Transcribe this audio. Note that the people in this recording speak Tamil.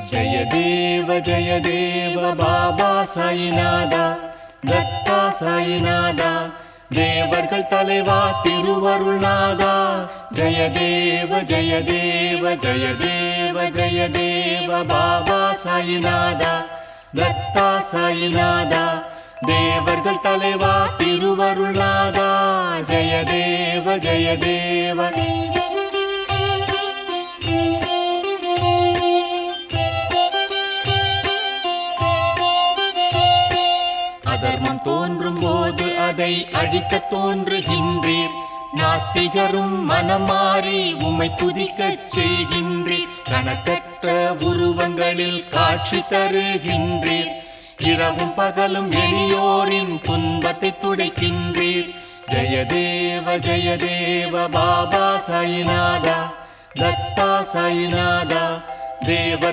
जय देव बाबा साईनादा दत्ता साईनादा தேவர்கள் தலைவா திருவருள்நாதா ஜெயதேவ ஜெயதேவ ஜெயதேவ ஜெயதேவ பாபா சாயிநாதா தத்தா சாயிநாதா தேவர்கள் தலைவா திருவருள்நாதா ஜெயதேவ ஜெயதேவ அதர்மம் தோன்றும் போது அதை அழிக்க தோன்றுகின்றீர் நாத்திகரும் மனமாறி உம்மை துதிக்கச் செய்கின்றீர் கணக்கற்ற உருவங்களில் காட்சி தருகின்றீர் இரவும் பகலும் எளியோரின் துன்பத்தை துடைக்கின்றீர் ஜெயதேவ பாபா சாயிநாதா தத்தா சாயிநாதா தேவர்கள்